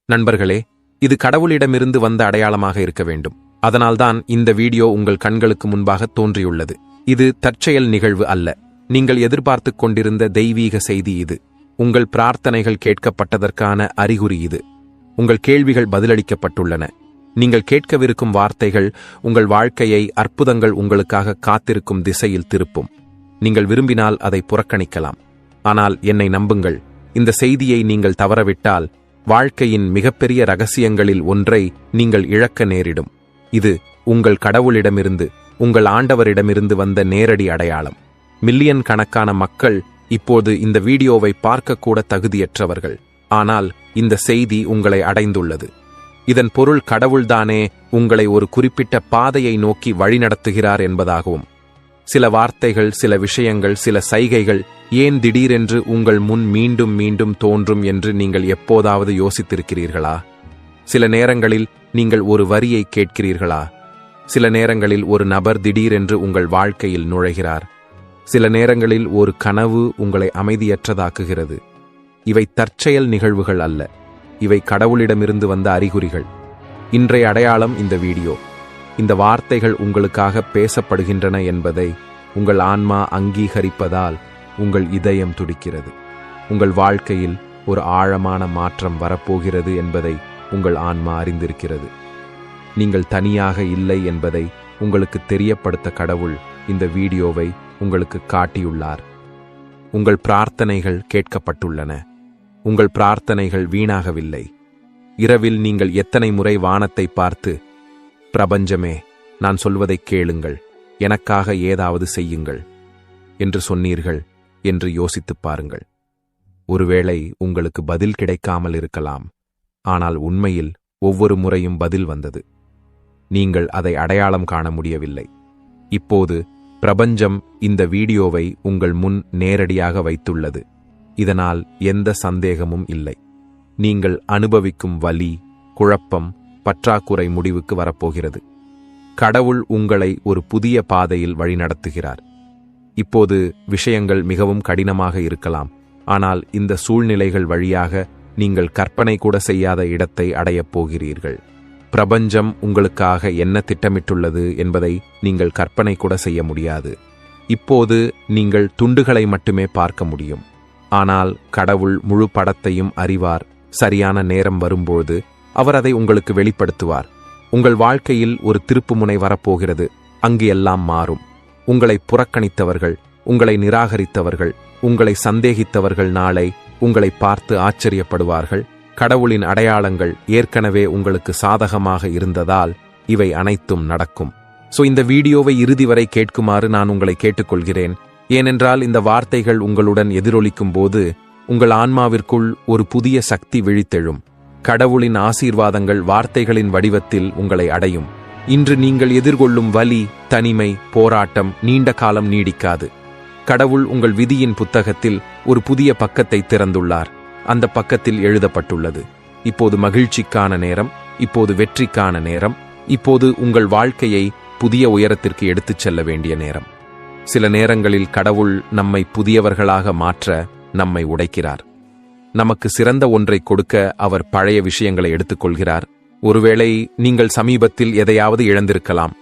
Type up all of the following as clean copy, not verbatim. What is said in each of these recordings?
நண்பர்களே, இது கடவுளிடமிருந்து வந்த அடையாளமாக இருக்க வேண்டும். அதனால்தான் இந்த வீடியோ உங்கள் கண்களுக்கு முன்பாக தோன்றியுள்ளது. இது தற்செயல் நிகழ்வு அல்ல. நீங்கள் எதிர்பார்த்துக் கொண்டிருந்த தெய்வீக செய்தி இது. உங்கள் பிரார்த்தனைகள் கேட்கப்பட்டதற்கான அறிகுறி இது. உங்கள் கேள்விகள் பதிலளிக்கப்பட்டுள்ளன. நீங்கள் கேட்கவிருக்கும் வார்த்தைகள் உங்கள் வாழ்க்கையை, அற்புதங்கள் உங்களுக்காக காத்திருக்கும் திசையில் திருப்பும். நீங்கள் விரும்பினால் அதை புறக்கணிக்கலாம். ஆனால் என்னை நம்புங்கள், இந்த செய்தியை நீங்கள் தவறவிட்டால் வாழ்க்கையின் மிகப்பெரிய ரகசியங்களில் ஒன்றை நீங்கள் இழக்க நேரிடும். இது உங்கள் கடவுளிடமிருந்து, உங்கள் ஆண்டவரிடமிருந்து வந்த நேரடி அடையாளம். மில்லியன் கணக்கான மக்கள் இப்போது இந்த வீடியோவை பார்க்கக்கூட தகுதியற்றவர்கள். ஆனால் இந்த செய்தி உங்களை அடைந்துள்ளது. இதன் பொருள் கடவுள்தானே உங்களை ஒரு குறிப்பிட்ட பாதையை நோக்கி வழிநடத்துகிறார் என்பதாகவும். சில வார்த்தைகள், சில விஷயங்கள், சில சைகைகள் ஏன் திடீரென்று உங்கள் முன் மீண்டும் மீண்டும் தோன்றும் என்று நீங்கள் எப்போதாவது யோசித்திருக்கிறீர்களா? சில நேரங்களில் நீங்கள் ஒரு வரியை கேட்கிறீர்களா? சில நேரங்களில் ஒரு நபர் திடீரென்று உங்கள் வாழ்க்கையில் நுழைகிறார். சில நேரங்களில் ஒரு கனவு உங்களை அமைதியற்றதாக்குகிறது. இவை தற்செயல் நிகழ்வுகள் அல்ல. இவை கடவுளிடமிருந்து வந்த அறிகுறிகள். இன்றைய அடையாளம் இந்த வீடியோ. இந்த வார்த்தைகள் உங்களுக்காக பேசப்படுகின்றன என்பதை உங்கள் ஆன்மா அங்கீகரிப்பதால் உங்கள் இதயம் துடிக்கிறது. உங்கள் வாழ்க்கையில் ஒரு ஆழமான மாற்றம் வரப்போகிறது என்பதை உங்கள் ஆன்மா அறிந்திருக்கிறது. நீங்கள் தனியாக இல்லை என்பதை உங்களுக்கு தெரியப்படுத்த கடவுள் இந்த வீடியோவை உங்களுக்கு காட்டியுள்ளார். உங்கள் பிரார்த்தனைகள் கேட்கப்பட்டுள்ளன. உங்கள் பிரார்த்தனைகள் வீணாகவில்லை. இரவில் நீங்கள் எத்தனை முறை வானத்தை பார்த்து, பிரபஞ்சமே, நான் சொல்வதைக் கேளுங்கள், எனக்காக ஏதாவது செய்யுங்கள் என்று சொன்னீர்கள் என்று யோசித்துப் பாருங்கள். ஒருவேளை உங்களுக்கு பதில் கிடைக்காமல் இருக்கலாம். ஆனால் உண்மையில் ஒவ்வொரு முறையும் பதில் வந்தது. நீங்கள் அதை அடையாளம் காண முடியவில்லை. இப்போது பிரபஞ்சம் இந்த வீடியோவை உங்கள் முன் நேரடியாக வைத்துள்ளது. இதனால் எந்த சந்தேகமும் இல்லை. நீங்கள் அனுபவிக்கும் வலி, குழப்பம், பற்றாக்குறை முடிவுக்கு வரப்போகிறது. கடவுள் உங்களை ஒரு புதிய பாதையில் வழிநடத்துகிறார். இப்போது விஷயங்கள் மிகவும் கடினமாக இருக்கலாம். ஆனால் இந்த சூழ்நிலைகள் வழியாக நீங்கள் கற்பனை கூட செய்யாத இடத்தை அடையப் போகிறீர்கள். பிரபஞ்சம் உங்களுக்காக என்ன திட்டமிட்டுள்ளது என்பதை நீங்கள் கற்பனை கூட செய்ய முடியாது. இப்போது நீங்கள் துண்டுகளை மட்டுமே பார்க்க முடியும். ஆனால் கடவுள் முழு படத்தையும் அறிவார். சரியான நேரம் வரும்போது அவர் அதை உங்களுக்கு வெளிப்படுத்துவார். உங்கள் வாழ்க்கையில் ஒரு திருப்புமுனை வரப்போகிறது. அங்கு எல்லாம் மாறும். உங்களை புறக்கணித்தவர்கள், உங்களை நிராகரித்தவர்கள், உங்களை சந்தேகித்தவர்கள் நாளை உங்களை பார்த்து ஆச்சரியப்படுவார்கள். கடவுளின் அடையாளங்கள் ஏற்கனவே உங்களுக்கு சாதகமாக இருந்ததால் இவை அனைத்தும் நடக்கும். இந்த வீடியோவை இறுதி வரை கேட்குமாறு நான் உங்களை கேட்டுக்கொள்கிறேன். ஏனென்றால் இந்த வார்த்தைகள் உங்களுடன் எதிரொலிக்கும் போது உங்கள் ஆன்மாவிற்குள் ஒரு புதிய சக்தி விழித்தெழும். கடவுளின் ஆசீர்வாதங்கள் வார்த்தைகளின் வடிவத்தில் உங்களை அடையும். இன்று நீங்கள் எதிர்கொள்ளும் வலி, தனிமை, போராட்டம் நீண்ட காலம் நீடிக்காது. கடவுள் உங்கள் விதியின் புத்தகத்தில் ஒரு புதிய பக்கத்தை திறந்துள்ளார். அந்த பக்கத்தில் எழுதப்பட்டுள்ளது, இப்போது மகிழ்ச்சிக்கான நேரம், இப்போது வெற்றிக்கான நேரம், இப்போது உங்கள் வாழ்க்கையை புதிய உயரத்திற்கு எடுத்துச் செல்ல வேண்டிய நேரம். சில நேரங்களில் கடவுள் நம்மை புதியவர்களாக மாற்ற நம்மை உடைக்கிறார். நமக்கு சிறந்த ஒன்றை கொடுக்க அவர் பழைய விஷயங்களை எடுத்துக்கொள்கிறார். ஒருவேளை நீங்கள் சமீபத்தில் எதையாவது இழந்திருக்கலாம்.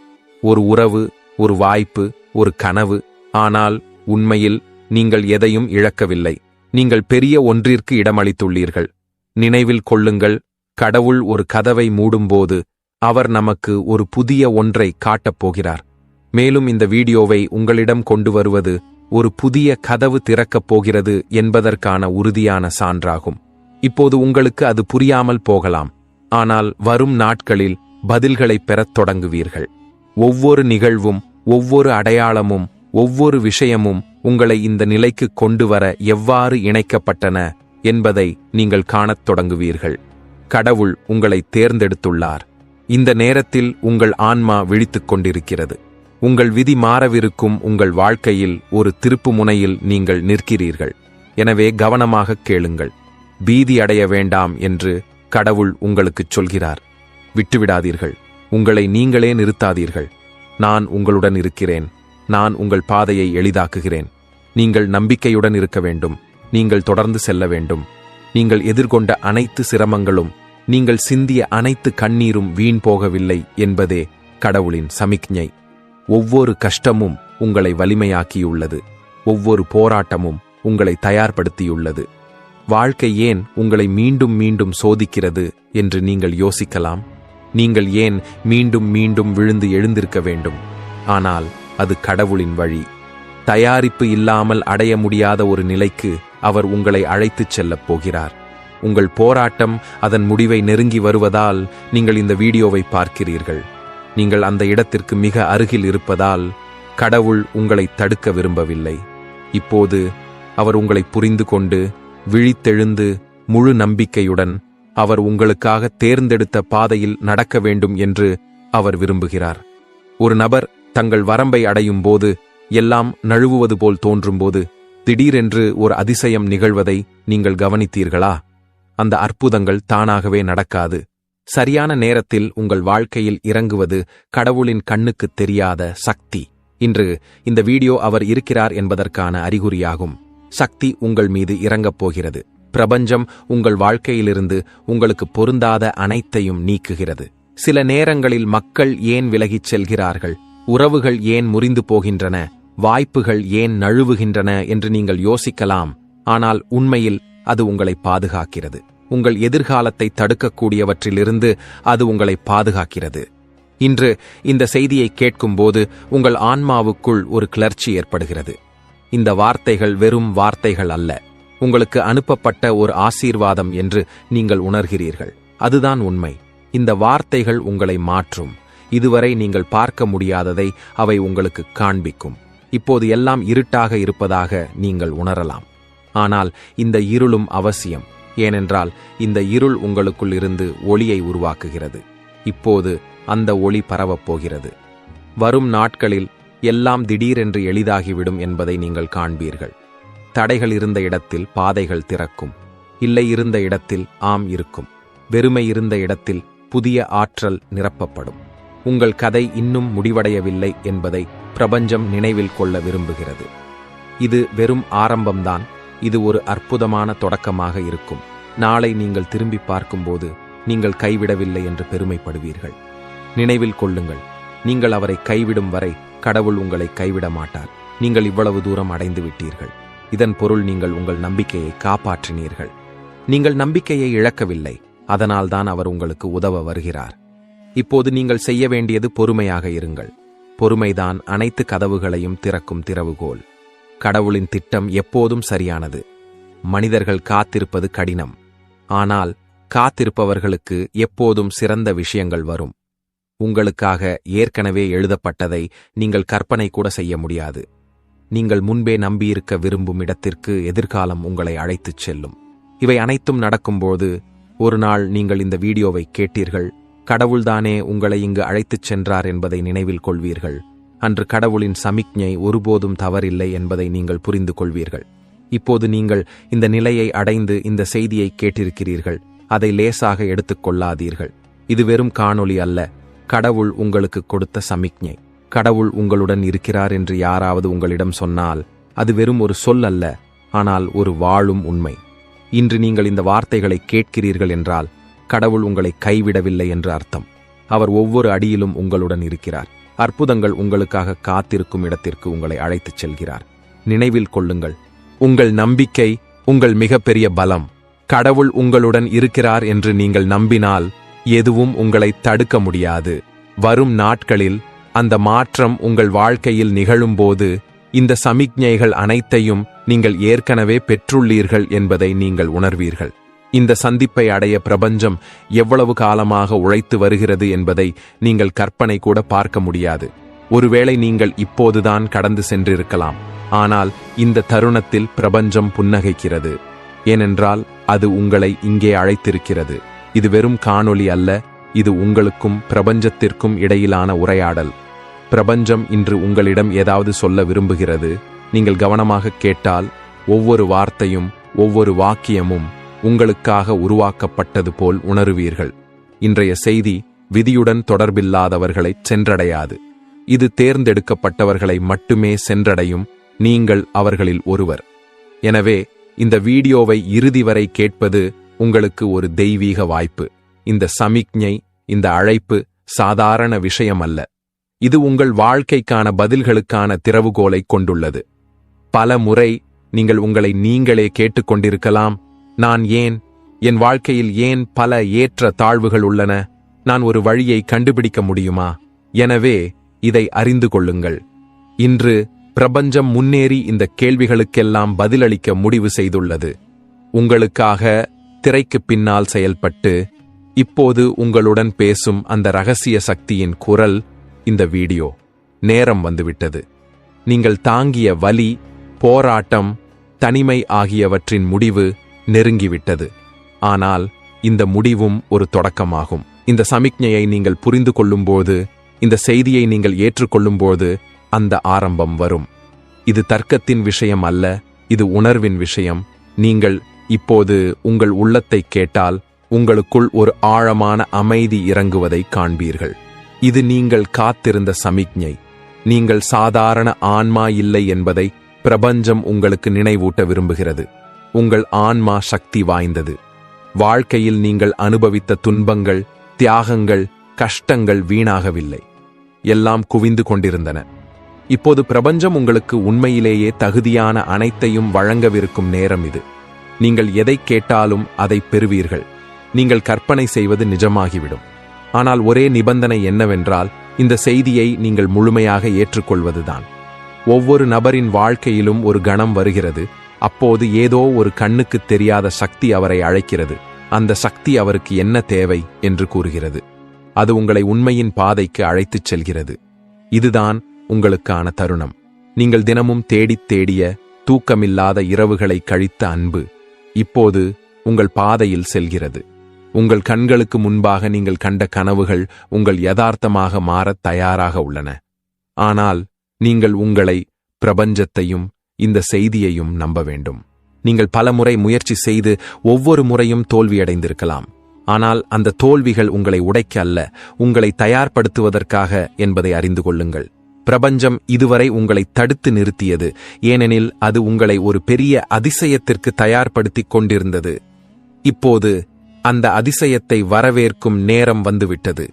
ஒரு உறவு, ஒரு வாய்ப்பு, ஒரு கனவு. ஆனால் உண்மையில் நீங்கள் எதையும் இழக்கவில்லை. நீங்கள் பெரிய ஒன்றிற்கு இடமளித்துள்ளீர்கள். நினைவில் கொள்ளுங்கள், கடவுள் ஒரு கதவை மூடும்போது அவர் நமக்கு ஒரு புதிய ஒன்றை காட்டப் போகிறார். மேலும் இந்த வீடியோவை உங்களிடம் கொண்டு வருவது ஒரு புதிய கதவு திறக்கப் போகிறது என்பதற்கான உறுதியான சான்றாகும். இப்போது உங்களுக்கு அது புரியாமல் போகலாம். ஆனால் வரும் நாட்களில் பதில்களை பெறத் தொடங்குவீர்கள். ஒவ்வொரு நிகழ்வும், ஒவ்வொரு அடையாளமும், ஒவ்வொரு விஷயமும் உங்களை இந்த நிலைக்கு கொண்டு வர எவ்வாறு இணைக்கப்பட்டன என்பதை நீங்கள் காணத் தொடங்குவீர்கள். கடவுள் உங்களை தேர்ந்தெடுத்துள்ளார். இந்த நேரத்தில் உங்கள் ஆன்மா விழித்துக் கொண்டிருக்கிறது. உங்கள் விதி மாறவிருக்கும் உங்கள் வாழ்க்கையில் ஒரு திருப்பு முனையில் நீங்கள் நிற்கிறீர்கள். எனவே கவனமாக கேளுங்கள். பீதி அடைய வேண்டாம் என்று கடவுள் உங்களுக்குச் சொல்கிறார். விட்டுவிடாதீர்கள். உங்களை நீங்களே நிறுத்தாதீர்கள். நான் உங்களுடன் இருக்கிறேன். நான் உங்கள் பாதையை எளிதாக்குகிறேன். நீங்கள் நம்பிக்கையுடன் இருக்க வேண்டும். நீங்கள் தொடர்ந்து செல்ல வேண்டும். நீங்கள் எதிர்கொண்ட அனைத்து சிரமங்களும் நீங்கள் சிந்திய அனைத்து கண்ணீரும் வீண் போகவில்லை என்பதே கடவுளின் சமிக்ஞை. ஒவ்வொரு கஷ்டமும் உங்களை வலிமையாக்கியுள்ளது. ஒவ்வொரு போராட்டமும் உங்களை தயார்படுத்தியுள்ளது. வாழ்க்கை ஏன் உங்களை மீண்டும் மீண்டும் சோதிக்கிறது என்று நீங்கள் யோசிக்கலாம். நீங்கள் ஏன் மீண்டும் மீண்டும் விழுந்து எழுந்திருக்க வேண்டும்? ஆனால் அது கடவுளின் வழி. தயாரிப்பு இல்லாமல் அடைய முடியாத ஒரு நிலைக்கு அவர் உங்களை அழைத்துச் செல்லப் போகிறார். உங்கள் போராட்டம் அதன் முடிவை நெருங்கி வருவதால் நீங்கள் இந்த வீடியோவை பார்க்கிறீர்கள். நீங்கள் அந்த இடத்திற்கு மிக அருகில் இருப்பதால் கடவுள் உங்களை தடுக்க விரும்பவில்லை. இப்போது அவர் உங்களை புரிந்து கொண்டு விழித்தெழுந்து முழு நம்பிக்கையுடன் அவர் உங்களுக்காக தேர்ந்தெடுத்த பாதையில் நடக்க வேண்டும் என்று அவர் விரும்புகிறார். ஒரு நபர் தங்கள் வரம்பை அடையும் போது, எல்லாம் நழுவுவது போல் தோன்றும்போது, திடீரென்று ஒரு அதிசயம் நிகழ்வதை நீங்கள் கவனித்தீர்களா? அந்த அற்புதங்கள் தானாகவே நடக்காது. சரியான நேரத்தில் உங்கள் வாழ்க்கையில் இறங்குவது கடவுளின் கண்ணுக்குத் தெரியாத சக்தி. இன்று இந்த வீடியோ அவர் இருக்கிறார் என்பதற்கான அறிகுறியாகும். சக்தி உங்கள் மீது இறங்கப் போகிறது. பிரபஞ்சம் உங்கள் வாழ்க்கையிலிருந்து உங்களுக்கு பொருந்தாத அனைத்தையும் நீக்குகிறது. சில நேரங்களில் மக்கள் ஏன் விலகிச் செல்கிறார்கள், உறவுகள் ஏன் முறிந்து போகின்றன, வாய்ப்புகள் ஏன் நழுவுகின்றன என்று நீங்கள் யோசிக்கலாம். ஆனால் உண்மையில் அது உங்களை பாதுகாக்கிறது. உங்கள் எதிர்காலத்தை தடுக்கக்கூடியவற்றிலிருந்து அது உங்களை பாதுகாக்கிறது. இன்று இந்த செய்தியை கேட்கும்போது உங்கள் ஆன்மாவுக்குள் ஒரு கிளர்ச்சி ஏற்படுகிறது. இந்த வார்த்தைகள் வெறும் வார்த்தைகள் அல்ல, உங்களுக்கு அனுப்பப்பட்ட ஒரு ஆசீர்வாதம் என்று நீங்கள் உணர்கிறீர்கள். அதுதான் உண்மை. இந்த வார்த்தைகள் உங்களை மாற்றும். இதுவரை நீங்கள் பார்க்க முடியாததை அவை உங்களுக்கு காண்பிக்கும். இப்போது எல்லாம் இருட்டாக இருப்பதாக நீங்கள் உணரலாம். ஆனால் இந்த இருளும் அவசியம். ஏனென்றால் இந்த இருள் உங்களுக்குள் இருந்து ஒளியை உருவாக்குகிறது. இப்போது அந்த ஒளி பரவப் போகிறது. வரும் நாட்களில் எல்லாம் திடீரென்று எளிதாகிவிடும் என்பதை நீங்கள் காண்பீர்கள். தடைகள் இருந்த இடத்தில் பாதைகள் திறக்கும். இல்லை இருந்த இடத்தில் ஆம் இருக்கும். வெறுமை இருந்த இடத்தில் புதிய ஆற்றல் நிரப்பப்படும். உங்கள் கதை இன்னும் முடிவடையவில்லை என்பதை பிரபஞ்சம் நினைவில் கொள்ள விரும்புகிறது. இது வெறும் ஆரம்பம்தான். இது ஒரு அற்புதமான தொடக்கமாக இருக்கும். நாளை நீங்கள் திரும்பி பார்க்கும்போது நீங்கள் கைவிடவில்லை என்று பெருமைப்படுவீர்கள். நினைவில் கொள்ளுங்கள், நீங்கள் அவரை கைவிடும் வரை கடவுள் உங்களை கைவிட மாட்டார். நீங்கள் இவ்வளவு தூரம் அடைந்து விட்டீர்கள். இதன் பொருள் நீங்கள் உங்கள் நம்பிக்கையை காப்பாற்றினீர்கள். நீங்கள் நம்பிக்கையை இழக்கவில்லை. அதனால்தான் அவர் உங்களுக்கு உதவ வருகிறார். இப்போது நீங்கள் செய்ய வேண்டியது பொறுமையாக இருங்கள். பொறுமைதான் அனைத்து கதவுகளையும் திறக்கும் திறவுகோல். கடவுளின் திட்டம் எப்போதும் சரியானது. மனிதர்கள் காத்திருப்பது கடினம். ஆனால் காத்திருப்பவர்களுக்கு எப்போதும் சிறந்த விஷயங்கள் வரும். உங்களுக்காக ஏற்கனவே எழுதப்பட்டதை நீங்கள் கற்பனை கூட செய்ய முடியாது. நீங்கள் முன்பே நம்பியிருக்க விரும்பும் இடத்திற்கு எதிர்காலம் உங்களை அழைத்துச் செல்லும். இவை அனைத்தும் நடக்கும்போது ஒரு நாள் நீங்கள் இந்த வீடியோவை கேட்டீர்கள். கடவுள்தானே உங்களை இங்கு அழைத்துச் சென்றார் என்பதை நினைவில் கொள்வீர்கள். அன்று கடவுளின் சமிக்ஞை ஒருபோதும் தவறில்லை என்பதை நீங்கள் புரிந்து கொள்வீர்கள். இப்போது நீங்கள் இந்த நிலையை அடைந்து இந்த செய்தியை கேட்டிருக்கிறீர்கள். அதை லேசாக எடுத்துக் கொள்ளாதீர்கள். இது வெறும் காணொளி அல்ல, கடவுள் உங்களுக்கு கொடுத்த சமிக்ஞை. கடவுள் உங்களுடன் இருக்கிறார் என்று யாராவது உங்களிடம் சொன்னால் அது வெறும் ஒரு சொல் அல்ல, ஆனால் ஒரு வாழும் உண்மை. இன்று நீங்கள் இந்த வார்த்தைகளை கேட்கிறீர்கள் என்றால் கடவுள் உங்களை கைவிடவில்லை என்று அர்த்தம். அவர் ஒவ்வொரு அடியிலும் உங்களுடன் இருக்கிறார். அற்புதங்கள் உங்களுக்காக காத்திருக்கும் இடத்திற்கு உங்களை அழைத்துச் செல்கிறார். நினைவில் கொள்ளுங்கள், உங்கள் நம்பிக்கை உங்கள் மிகப்பெரிய பலம். கடவுள் உங்களுடன் இருக்கிறார் என்று நீங்கள் நம்பினால் எதுவும் உங்களை தடுக்க முடியாது. வரும் நாட்களில் அந்த மாற்றம் உங்கள் வாழ்க்கையில் நிகழும்போது இந்த சமிக்ஞைகள் அனைத்தையும் நீங்கள் ஏற்கனவே பெற்றுள்ளீர்கள் என்பதை நீங்கள் உணர்வீர்கள். இந்த சந்திப்பை அடைய பிரபஞ்சம் எவ்வளவு காலமாக உழைத்து வருகிறது என்பதை நீங்கள் கற்பனை கூட பார்க்க முடியாது. ஒருவேளை நீங்கள் இப்போதுதான் கடந்து சென்றிருக்கலாம். ஆனால் இந்த தருணத்தில் பிரபஞ்சம் புன்னகைக்கிறது. ஏனென்றால் அது உங்களை இங்கே அழைத்திருக்கிறது. இது வெறும் காணொளி அல்ல, இது உங்களுக்கும் பிரபஞ்சத்திற்கும் இடையிலான உரையாடல். பிரபஞ்சம் இன்று உங்களிடம் ஏதாவது சொல்ல விரும்புகிறது. நீங்கள் கவனமாக கேட்டால் ஒவ்வொரு வார்த்தையும் ஒவ்வொரு வாக்கியமும் உங்களுக்காக உருவாக்கப்பட்டது போல் உணருவீர்கள். இன்றைய செய்தி விதியுடன் தொடர்பில்லாதவர்களை சென்றடையாது. இது தேர்ந்தெடுக்கப்பட்டவர்களை மட்டுமே சென்றடையும். நீங்கள் அவர்களில் ஒருவர். எனவே இந்த வீடியோவை இறுதி வரை கேட்பது உங்களுக்கு ஒரு தெய்வீக வாய்ப்பு. இந்த சமிக்ஞை, இந்த அழைப்பு சாதாரண விஷயம் அல்ல. இது உங்கள் வாழ்க்கைக்கான பதில்களுக்கான திறவுகோலை கொண்டுள்ளது. பல முறை நீங்கள் உங்களை நீங்களே கேட்டுக்கொண்டிருக்கலாம், நான் ஏன், என் வாழ்க்கையில் ஏன் பல ஏற்ற தாழ்வுகள் உள்ளன, நான் ஒரு வழியை கண்டுபிடிக்க முடியுமா? எனவே இதை அறிந்து கொள்ளுங்கள். இன்று பிரபஞ்சம் முன்னேறி இந்த கேள்விகளுக்கெல்லாம் பதிலளிக்க முடிவு செய்துள்ளது. உங்களுக்காக திரைக்குப் பின்னால் செயல்பட்டு இப்போது உங்களுடன் பேசும் அந்த ரகசிய சக்தியின் குரல் இந்த வீடியோ. நேரம் வந்துவிட்டது. நீங்கள் தாங்கிய வலி, போராட்டம், தனிமை ஆகியவற்றின் முடிவு நெருங்கிவிட்டது. ஆனால் இந்த முடிவும் ஒரு தொடக்கமாகும். இந்த சமிக்ஞையை நீங்கள் புரிந்து கொள்ளும்போது, இந்த செய்தியை நீங்கள் ஏற்றுக்கொள்ளும்போது அந்த ஆரம்பம் வரும். இது தர்க்கத்தின் விஷயம் அல்ல, இது உணர்வின் விஷயம். நீங்கள் இப்போது உங்கள் உள்ளத்தை கேட்டால் உங்களுக்குள் ஒரு ஆழமான அமைதி இறங்குவதை காண்பீர்கள். இது நீங்கள் காத்திருந்த சமிக்ஞை. நீங்கள் சாதாரண ஆன்மா இல்லை என்பதை பிரபஞ்சம் உங்களுக்கு நினைவூட்ட விரும்புகிறது. உங்கள் ஆன்மா சக்தி வாய்ந்தது. வாழ்க்கையில் நீங்கள் அனுபவித்த துன்பங்கள், தியாகங்கள், கஷ்டங்கள் வீணாகவில்லை. எல்லாம் குவிந்து கொண்டிருந்தன. இப்போது பிரபஞ்சம் உங்களுக்கு உண்மையிலேயே தகுதியான அனைத்தையும் வழங்கவிருக்கும் நேரம் இது. நீங்கள் எதை கேட்டாலும் அதை பெறுவீர்கள். நீங்கள் கற்பனை செய்வது நிஜமாகிவிடும். ஆனால் ஒரே நிபந்தனை என்னவென்றால், இந்த செய்தியை நீங்கள் முழுமையாக ஏற்றுக்கொள்வதுதான். ஒவ்வொரு நபரின் வாழ்க்கையிலும் ஒரு கணம் வருகிறது. அப்போது ஏதோ ஒரு கண்ணுக்குத் தெரியாத சக்தி அவரை அழைக்கிறது. அந்த சக்தி அவருக்கு என்ன தேவை என்று கூறுகிறது. அது உங்களை உண்மையின் பாதைக்கு அழைத்துச் செல்கிறது. இதுதான் உங்களுக்கான தருணம். நீங்கள் தினமும் தேடித் தேடிய, தூக்கமில்லாத இரவுகளை கழித்த அன்பு இப்போது உங்கள் பாதையில் செல்கிறது. உங்கள் கண்களுக்கு முன்பாக நீங்கள் கண்ட கனவுகள் உங்கள் யதார்த்தமாக மாறத் தயாராக உள்ளன. ஆனால் நீங்கள் உங்களை, பிரபஞ்சத்தையும் இந்த செய்தியையும் நம்ப வேண்டும். நீங்கள் பலமுறை முயற்சி செய்து ஒவ்வொரு முறையும் தோல்வியடைந்திருக்கலாம். ஆனால் அந்த தோல்விகள் உங்களை உடைக்க அல்ல, உங்களை தயார்படுத்துவதற்காக என்பதை அறிந்து கொள்ளுங்கள். பிரபஞ்சம் இதுவரை உங்களை தடுத்து நிறுத்தியது, ஏனெனில் அது உங்களை ஒரு பெரிய அதிசயத்திற்கு தயார்படுத்திக் கொண்டிருந்தது. இப்போது அந்த அதிசயத்தை வரவேற்கும் நேரம் வந்துவிட்டது.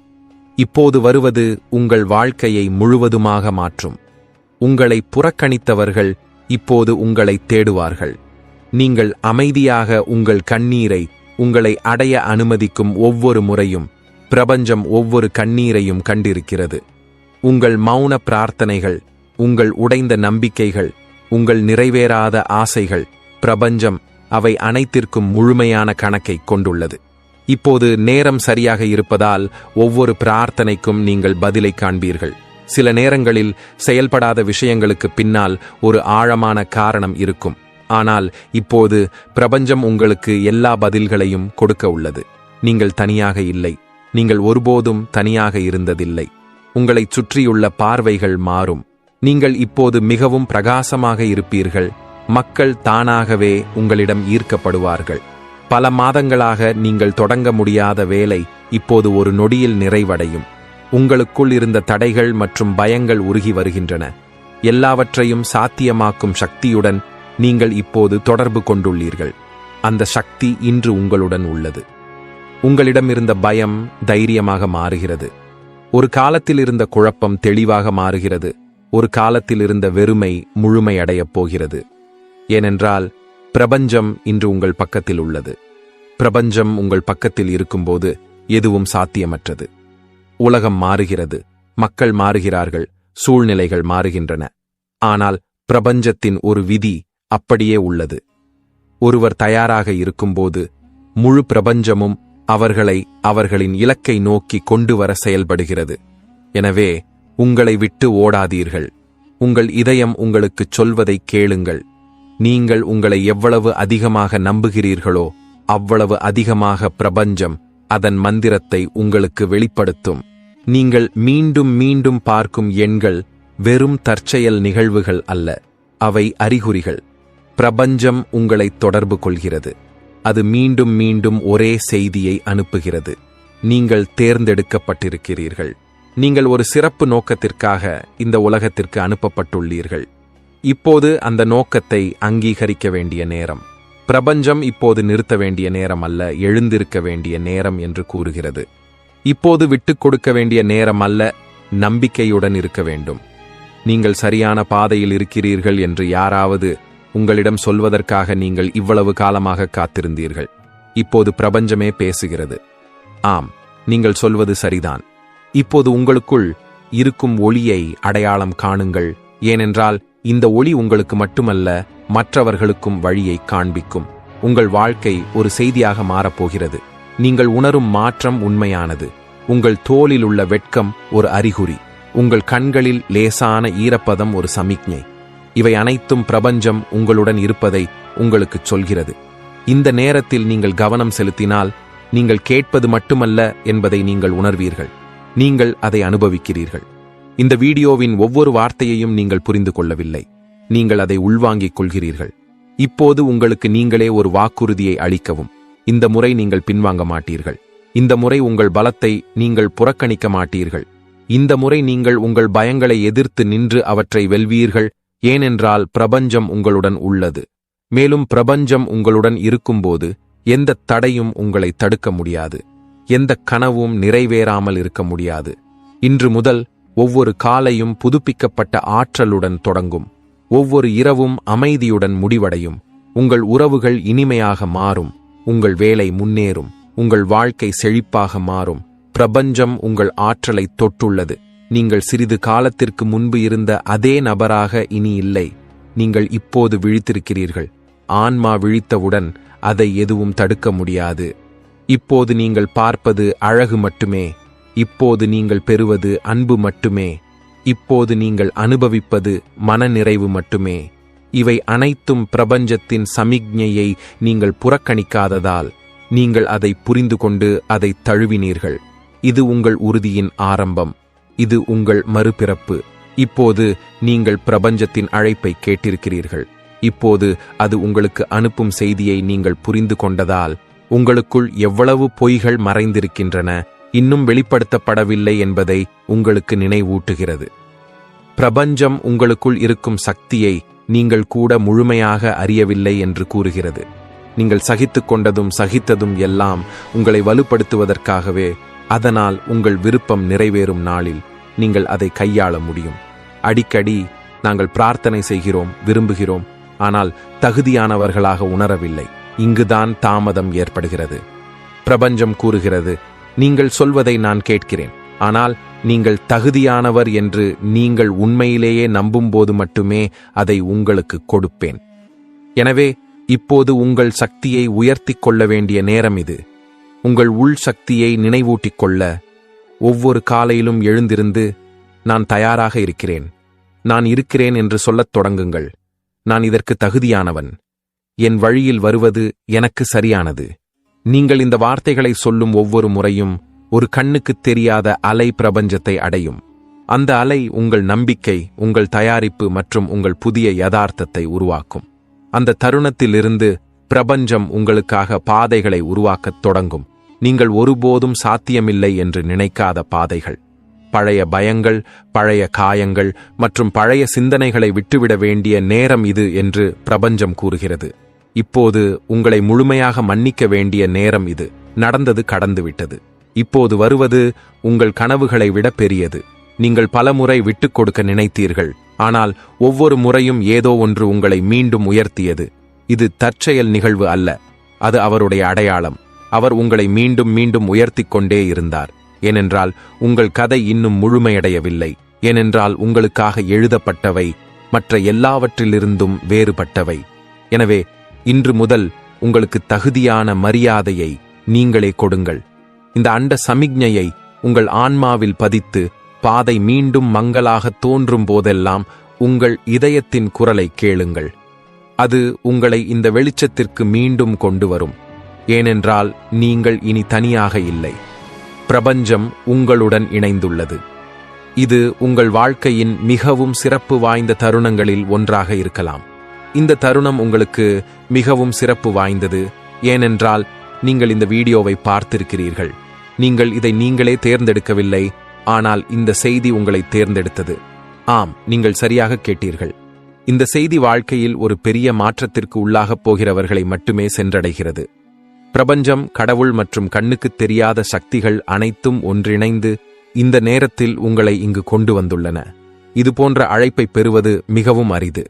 இப்போது வருவது உங்கள் வாழ்க்கையை முழுவதுமாக மாற்றும். உங்களை புறக்கணித்தவர்கள் இப்போது உங்களை தேடுவார்கள். நீங்கள் அமைதியாக உங்கள் கண்ணீரை உங்களை அடைய அனுமதிக்கும் ஒவ்வொரு முறையும் பிரபஞ்சம் ஒவ்வொரு கண்ணீரையும் கண்டிருக்கிறது. உங்கள் மௌன பிரார்த்தனைகள், உங்கள் உடைந்த நம்பிக்கைகள், உங்கள் நிறைவேறாத ஆசைகள், பிரபஞ்சம் அவை அனைத்திற்கும் முழுமையான கணக்கை கொண்டுள்ளது. இப்போது நேரம் சரியாக இருப்பதால் ஒவ்வொரு பிரார்த்தனைக்கும் நீங்கள் பதிலை காண்பீர்கள். சில நேரங்களில் செயல்படாத விஷயங்களுக்கு பின்னால் ஒரு ஆழமான காரணம் இருக்கும். ஆனால் இப்போது பிரபஞ்சம் உங்களுக்கு எல்லா பதில்களையும் கொடுக்க உள்ளது. நீங்கள் தனியாக இல்லை. நீங்கள் ஒருபோதும் தனியாக இருந்ததில்லை. உங்களைச் சுற்றியுள்ள பார்வைகள் மாறும். நீங்கள் இப்போது மிகவும் பிரகாசமாக இருப்பீர்கள். மக்கள் தானாகவே உங்களிடம் ஈர்க்கப்படுவார்கள். பல மாதங்களாக நீங்கள் தொடங்க முடியாத வேலை இப்போது ஒரு நொடியில் நிறைவடையும். உங்களுக்குள் இருந்த தடைகள் மற்றும் பயங்கள் உருகி வருகின்றன. எல்லாவற்றையும் சாத்தியமாக்கும் சக்தியுடன் நீங்கள் இப்போது தொடர்பு கொண்டுள்ளீர்கள். அந்த சக்தி இன்று உங்களுடன் உள்ளது. உங்களிடம் இருந்த பயம் தைரியமாக மாறுகிறது. ஒரு காலத்தில் இருந்த குழப்பம் தெளிவாக மாறுகிறது. ஒரு காலத்தில் இருந்த வெறுமை முழுமையடையப் போகிறது. ஏனென்றால் பிரபஞ்சம் இன்று உங்கள் பக்கத்தில் உள்ளது. பிரபஞ்சம் உங்கள் பக்கத்தில் இருக்கும்போது எதுவும் சாத்தியமற்றது. உலகம் மாறுகிறது, மக்கள் மாறுகிறார்கள், சூழ்நிலைகள் மாறுகின்றன. ஆனால் பிரபஞ்சத்தின் ஒரு விதி அப்படியே உள்ளது. ஒருவர் தயாராக இருக்கும்போது முழு பிரபஞ்சமும் அவர்களை அவர்களின் இலக்கை நோக்கி கொண்டு வர செயல்படுகிறது. எனவே உங்களை விட்டு ஓடாதீர்கள். உங்கள் இதயம் உங்களுக்குச் சொல்வதை கேளுங்கள். நீங்கள் உங்களை எவ்வளவு அதிகமாக நம்புகிறீர்களோ அவ்வளவு அதிகமாக பிரபஞ்சம் அதன் மந்திரத்தை உங்களுக்கு வெளிப்படுத்தும். நீங்கள் மீண்டும் மீண்டும் பார்க்கும் எண்கள் வெறும் தற்செயல் நிகழ்வுகள் அல்ல, அவை அறிகுறிகள். பிரபஞ்சம் உங்களை தொடர்பு கொள்கிறது. அது மீண்டும் மீண்டும் ஒரே செய்தியை அனுப்புகிறது. நீங்கள் தேர்ந்தெடுக்கப்பட்டிருக்கிறீர்கள். நீங்கள் ஒரு சிறப்பு நோக்கத்திற்காக இந்த உலகத்திற்கு அனுப்பப்பட்டுள்ளீர்கள். இப்போது அந்த நோக்கத்தை அங்கீகரிக்க வேண்டிய நேரம். பிரபஞ்சம் இப்போது நிறுத்த வேண்டிய நேரம் அல்ல, எழுந்திருக்க வேண்டிய நேரம் என்று கூறுகிறது. இப்போது விட்டுக் கொடுக்க வேண்டிய நேரம் அல்ல, நம்பிக்கையுடன் இருக்க வேண்டும். நீங்கள் சரியான பாதையில் இருக்கிறீர்கள் என்று யாராவது உங்களிடம் சொல்வதற்காக நீங்கள் இவ்வளவு காலமாக காத்திருந்தீர்கள். இப்போது பிரபஞ்சமே பேசுகிறது. ஆம், நீங்கள் சொல்வது சரிதான். இப்போது உங்களுக்குள் இருக்கும் ஒளியை அடையாளம் காணுங்கள். ஏனென்றால் இந்த ஒளி உங்களுக்கு மட்டுமல்ல, மற்றவர்களுக்கும் வழியை காண்பிக்கும். உங்கள் வாழ்க்கை ஒரு செய்தியாக மாறப்போகிறது. நீங்கள் உணரும் மாற்றம் உண்மையானது. உங்கள் தோளில் உள்ள வெட்கம் ஒரு அறிகுறி. உங்கள் கண்களில் லேசான ஈரப்பதம் ஒரு சமிக்ஞை. இவை அனைத்தும் பிரபஞ்சம் உங்களுடன் இருப்பதை உங்களுக்குச் சொல்கிறது. இந்த நேரத்தில் நீங்கள் கவனம் செலுத்தினால், நீங்கள் கேட்பது மட்டுமல்ல என்பதை நீங்கள் உணர்வீர்கள். நீங்கள் அதை அனுபவிக்கிறீர்கள். இந்த வீடியோவின் ஒவ்வொரு வார்த்தையையும் நீங்கள் புரிந்து கொள்ளவில்லை. நீங்கள் அதை உள்வாங்கிக் கொள்கிறீர்கள். இப்போது உங்களுக்கு நீங்களே ஒரு வாக்குறுதியை அளிக்கவும். இந்த முறை நீங்கள் பின்வாங்க மாட்டீர்கள். இந்த முறை உங்கள் பலத்தை நீங்கள் புறக்கணிக்க மாட்டீர்கள். இந்த முறை நீங்கள் உங்கள் பயங்களை எதிர்த்து நின்று அவற்றை வெல்வீர்கள். ஏனென்றால் பிரபஞ்சம் உங்களுடன் உள்ளது. மேலும் பிரபஞ்சம் உங்களுடன் இருக்கும்போது எந்த தடையும் உங்களை தடுக்க முடியாது. எந்த கனவும் நிறைவேறாமல் இருக்க முடியாது. இன்று முதல் ஒவ்வொரு காலையும் புதுப்பிக்கப்பட்ட ஆற்றலுடன் தொடங்கும். ஒவ்வொரு இரவும் அமைதியுடன் முடிவடையும். உங்கள் உறவுகள் இனிமையாக மாறும். உங்கள் வேலை முன்னேறும். உங்கள் வாழ்க்கை செழிப்பாக மாறும். பிரபஞ்சம் உங்கள் ஆற்றலை தொட்டுள்ளது. நீங்கள் சிறிது காலத்திற்கு முன்பு இருந்த அதே நபராக இனி இல்லை. நீங்கள் இப்போது விழித்திருக்கிறீர்கள். ஆன்மா விழித்தவுடன் அதை எதுவும் தடுக்க முடியாது. இப்போது நீங்கள் பார்ப்பது அழகு மட்டுமே. இப்போது நீங்கள் பெறுவது அன்பு மட்டுமே. இப்போது நீங்கள் அனுபவிப்பது மனநிறைவு மட்டுமே. இவை அனைத்தும் பிரபஞ்சத்தின் சமிக்ஞையை நீங்கள் புறக்கணிக்காததால் நீங்கள் அதை புரிந்து கொண்டு அதை தழுவினீர்கள். இது உங்கள் உறுதியின் ஆரம்பம். இது உங்கள் மறுபிறப்பு. இப்போது நீங்கள் பிரபஞ்சத்தின் அழைப்பை கேட்டிருக்கிறீர்கள். இப்போது அது உங்களுக்கு அனுப்பும் செய்தியை நீங்கள் புரிந்து கொண்டதால் உங்களுக்குள் எவ்வளவு பொய்கள் மறைந்திருக்கின்றன, இன்னும் வெளிப்படுத்தப்படவில்லை என்பதை உங்களுக்கு நினைவூட்டுகிறது. பிரபஞ்சம் உங்களுக்குள் இருக்கும் சக்தியை நீங்கள் கூட முழுமையாக அறியவில்லை என்று கூறுகிறது. நீங்கள் சகித்துக் கொண்டதும் சகித்ததும் எல்லாம் உங்களை வலுப்படுத்துவதற்காகவே. அதனால் உங்கள் விருப்பம் நிறைவேறும் நாளில் நீங்கள் அதை கையாள முடியும். அடிக்கடி நாங்கள் பிரார்த்தனை செய்கிறோம், விரும்புகிறோம், ஆனால் தகுதியானவர்களாக உணரவில்லை. இங்குதான் தாமதம் ஏற்படுகிறது. பிரபஞ்சம் கூறுகிறது, நீங்கள் சொல்வதை நான் கேட்கிறேன், ஆனால் நீங்கள் தகுதியானவர் என்று நீங்கள் உண்மையிலேயே நம்பும்போது மட்டுமே அதை உங்களுக்கு கொடுப்பேன். எனவே இப்போது உங்கள் சக்தியை உயர்த்திக் கொள்ள வேண்டிய நேரம் இது. உங்கள் உள் சக்தியை நினைவூட்டிக் கொள்ள ஒவ்வொரு காலையிலும் எழுந்திருந்து, நான் தயாராக இருக்கிறேன், நான் இருக்கிறேன் என்று சொல்லத் தொடங்குங்கள். நான் இதற்கு தகுதியானவன். என் வழியில் வருவது எனக்கு சரியானது. நீங்கள் இந்த வார்த்தைகளை சொல்லும் ஒவ்வொரு முறையும் ஒரு கண்ணுக்குத் தெரியாத அலை பிரபஞ்சத்தை அடையும். அந்த அலை உங்கள் நம்பிக்கை, உங்கள் தயாரிப்பு மற்றும் உங்கள் புதிய யதார்த்தத்தை உருவாக்கும். அந்த தருணத்திலிருந்து பிரபஞ்சம் உங்களுக்காக பாதைகளை உருவாக்கத் தொடங்கும். நீங்கள் ஒருபோதும் சாத்தியமில்லை என்று நினைக்காத பாதைகள். பழைய பயங்கள், பழைய காயங்கள் மற்றும் பழைய சிந்தனைகளை விட்டுவிட வேண்டிய நேரம் இது என்று பிரபஞ்சம் கூறுகிறது. இப்போது உங்களை முழுமையாக மன்னிக்க வேண்டிய நேரம் இது. நடந்தது கடந்துவிட்டது. இப்போது வருவது உங்கள் கனவுகளை விட பெரியது. நீங்கள் பலமுறை விட்டுக் கொடுக்க நினைத்தீர்கள், ஆனால் ஒவ்வொரு முறையும் ஏதோ ஒன்று உங்களை மீண்டும் உயர்த்தியது. இது தற்செயல் நிகழ்வு அல்ல, அது அவருடைய அடையாளம். அவர் உங்களை மீண்டும் மீண்டும் உயர்த்திக் கொண்டே இருந்தார். ஏனென்றால் உங்கள் கதை இன்னும் முழுமையடையவில்லை. ஏனென்றால் உங்களுக்காக எழுதப்பட்டவை மற்ற எல்லாவற்றிலிருந்தும் வேறுபட்டவை. எனவே இன்று முதல் உங்களுக்கு தகுதியான மரியாதையை நீங்களே கொடுங்கள். இந்த அண்ட சமிக்ஞையை உங்கள் ஆன்மாவில் பதித்து, பாதை மீண்டும் மங்கலாக தோன்றும் போதெல்லாம் உங்கள் இதயத்தின் குரலை கேளுங்கள். அது உங்களை இந்த வெளிச்சத்திற்கு மீண்டும் கொண்டு வரும். ஏனென்றால் நீங்கள் இனி தனியாக இல்லை. பிரபஞ்சம் உங்களுடன் இணைந்துள்ளது. இது உங்கள் வாழ்க்கையின் மிகவும் சிறப்பு வாய்ந்த தருணங்களில் ஒன்றாக இருக்கலாம். இந்த தருணம் உங்களுக்கு மிகவும் சிறப்பு வாய்ந்தது ஏனென்றால் நீங்கள் இந்த வீடியோவை பார்த்திருக்கிறீர்கள். நீங்கள் இதை நீங்களே தேர்ந்தெடுக்கவில்லை, ஆனால் இந்த செய்தி உங்களை தேர்ந்தெடுத்தது. ஆம், நீங்கள் சரியாக கேட்டீர்கள். இந்த செய்தி வாழ்க்கையில் ஒரு பெரிய மாற்றத்திற்கு உள்ளாகப் போகிறவர்களை மட்டுமே சென்றடைகிறது. பிரபஞ்சம், கடவுள் மற்றும் கண்ணுக்குத் தெரியாத சக்திகள் அனைத்தும் ஒன்றிணைந்து இந்த நேரத்தில் உங்களை இங்கு கொண்டு வந்துள்ளன. இதுபோன்ற அழைப்பை பெறுவது மிகவும் அரிது.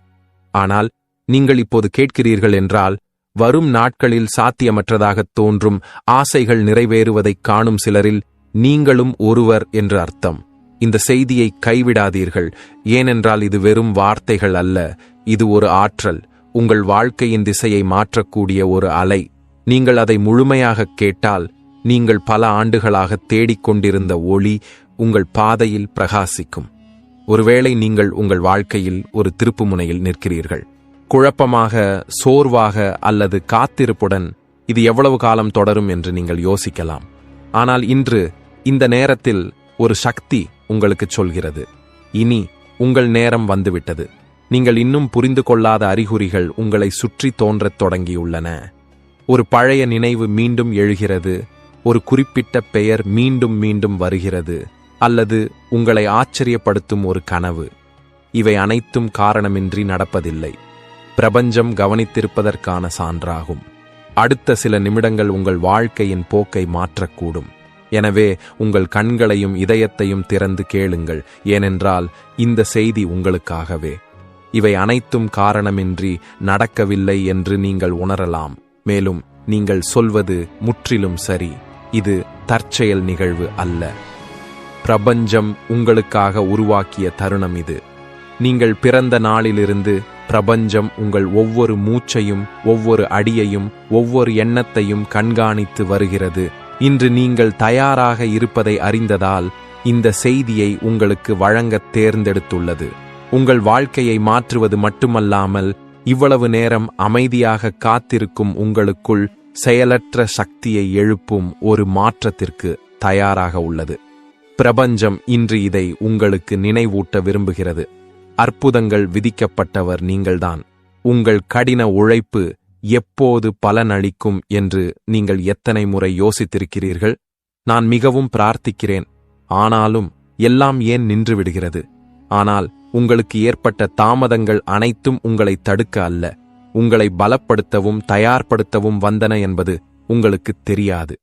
ஆனால் நீங்கள் இப்போது கேட்கிறீர்கள் என்றால், வரும் நாட்களில் சாத்தியமற்றதாகத் தோன்றும் ஆசைகள் நிறைவேறுவதைக் காணும் சிலரில் நீங்களும் ஒருவர் என்று அர்த்தம். இந்த செய்தியை கைவிடாதீர்கள், ஏனென்றால் இது வெறும் வார்த்தைகள் அல்ல, இது ஒரு ஆற்றல், உங்கள் வாழ்க்கையின் திசையை மாற்றக்கூடிய ஒரு அலை. நீங்கள் அதை முழுமையாகக் கேட்டால், நீங்கள் பல ஆண்டுகளாக தேடிக்கொண்டிருந்த ஒளி உங்கள் பாதையில் பிரகாசிக்கும். ஒருவேளை நீங்கள் உங்கள் வாழ்க்கையில் ஒரு திருப்புமுனையில் நிற்கிறீர்கள். குழப்பமாக, சோர்வாக அல்லது காத்திருப்புடன் இது எவ்வளவு காலம் தொடரும் என்று நீங்கள் யோசிக்கலாம். ஆனால் இன்று இந்த நேரத்தில் ஒரு சக்தி உங்களுக்கு சொல்கிறது, இனி உங்கள் நேரம் வந்துவிட்டது. நீங்கள் இன்னும் புரிந்து கொள்ளாத அறிகுறிகள் உங்களை சுற்றி தோன்றத் தொடங்கியுள்ளன. ஒரு பழைய நினைவு மீண்டும் எழுகிறது, ஒரு குறிப்பிட்ட பெயர் மீண்டும் மீண்டும் வருகிறது, அல்லது உங்களை ஆச்சரியப்படுத்தும் ஒரு கனவு. இவை அனைத்தும் காரணமின்றி நடப்பதில்லை, பிரபஞ்சம் கவனித்திருப்பதற்கான சான்றாகும். அடுத்த சில நிமிடங்கள் உங்கள் வாழ்க்கையின் போக்கை மாற்றக்கூடும். எனவே உங்கள் கண்களையும் இதயத்தையும் திறந்து கேளுங்கள், ஏனென்றால் இந்த செய்தி உங்களுக்காகவே. இவை அனைத்தும் காரணமின்றி நடக்கவில்லை என்று நீங்கள் உணரலாம். மேலும் நீங்கள் சொல்வது முற்றிலும் சரி, இது தற்செயல் நிகழ்வு அல்ல. பிரபஞ்சம் உங்களுக்காக உருவாக்கிய தருணம் இது. நீங்கள் பிறந்த நாளிலிருந்து பிரபஞ்சம் உங்கள் ஒவ்வொரு மூச்சையும், ஒவ்வொரு அடியையும், ஒவ்வொரு எண்ணத்தையும் கண்காணித்து வருகிறது. இன்று நீங்கள் தயாராக இருப்பதை அறிந்ததால் இந்த செய்தியை உங்களுக்கு வழங்கத் தேர்ந்தெடுத்துள்ளது. உங்கள் வாழ்க்கையை மாற்றுவது மட்டுமல்லாமல், இவ்வளவு நேரம் அமைதியாக காத்திருக்கும் உங்களுக்குள் செயலற்ற சக்தியை எழுப்பும் ஒரு மாற்றத்திற்கு தயாராக உள்ளது. பிரபஞ்சம் இன்று இதை உங்களுக்கு நினைவூட்ட விரும்புகிறது. அற்புதங்கள் விதிக்கப்பட்டவர் நீங்கள்தான். உங்கள் கடின உழைப்பு எப்போது பலனளிக்கும் என்று நீங்கள் எத்தனை முறை யோசித்திருக்கிறீர்கள்? நான் மிகவும் பிரார்த்திக்கிறேன், ஆனாலும் எல்லாம் ஏன் நின்று விடுகிறது? ஆனால் உங்களுக்கு ஏற்பட்ட தாமதங்கள் அனைத்தும் உங்களை தடுக்க அல்ல, உங்களை பலப்படுத்தவும் தயார்படுத்தவும் வந்தன என்பது உங்களுக்கு தெரியாது.